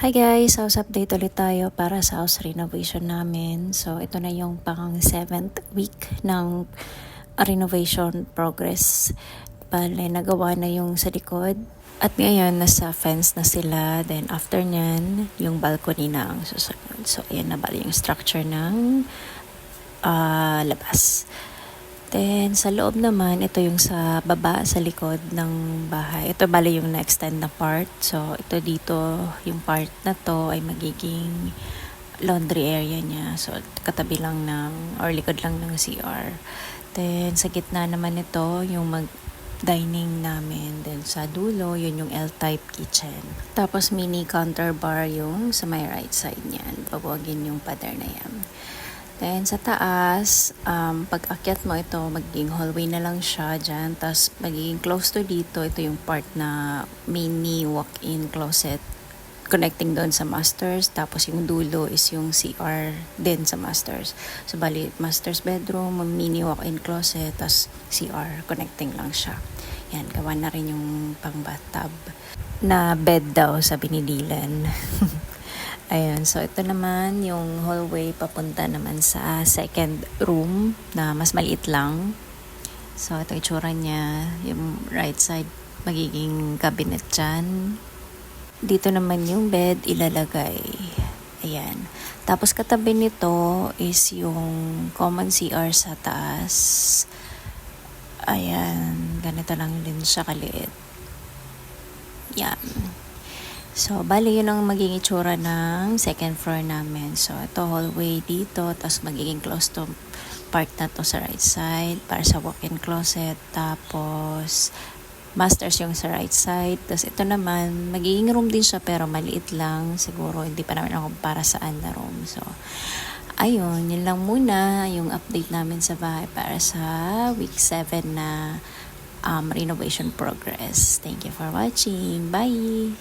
Hi guys! House update ulit tayo para sa house renovation namin. So, ito na yung pang 7th week ng renovation progress. Bale, nagawa na yung sa likod. At ngayon, nasa fence na sila. Then, after nyan, yung balcony na ang susunod. So, ayan na bali yung structure ng labas. Then, sa loob naman, ito yung sa baba, sa likod ng bahay. Ito bali yung na-extend na part. So, ito dito, yung part na to ay magiging laundry area niya. So, katabi lang ng, or likod lang ng CR. Then, sa gitna naman ito, yung dining namin. Then, sa dulo, yun yung L-type kitchen. Tapos, mini counter bar yung sa may right side niyan. Babuwagin yung pader na yan. Then, sa taas, pag akyat mo ito, magiging hallway na lang siya dyan. Tapos, magiging close to dito. Ito yung part na mini walk-in closet connecting doon sa masters. Tapos, yung dulo is yung CR din sa masters. So, bali, masters bedroom, mini walk-in closet, tapos CR, connecting lang siya. Yan, gawa na rin yung pang bathtub na bed daw, sabi ni Dylan. Ayan, so ito naman yung hallway papunta naman sa second room na mas maliit lang. So ito yung itsura niya, yung right side magiging cabinet dyan. Dito naman yung bed ilalagay. Ayan. Tapos katabi nito is yung common CR sa taas. Ayan, ganito lang din siya kaliit. Yan. So, bali yun ang magiging itsura ng second floor namin. So, ito hallway dito, tapos magiging close to part na to sa right side para sa walk-in closet. Tapos, masters yung sa right side. Tapos, ito naman, magiging room din siya pero maliit lang. Siguro, hindi pa naman ako para saan na room. So, ayun, yun lang muna yung update namin sa bahay para sa week 7 na renovation progress. Thank you for watching. Bye!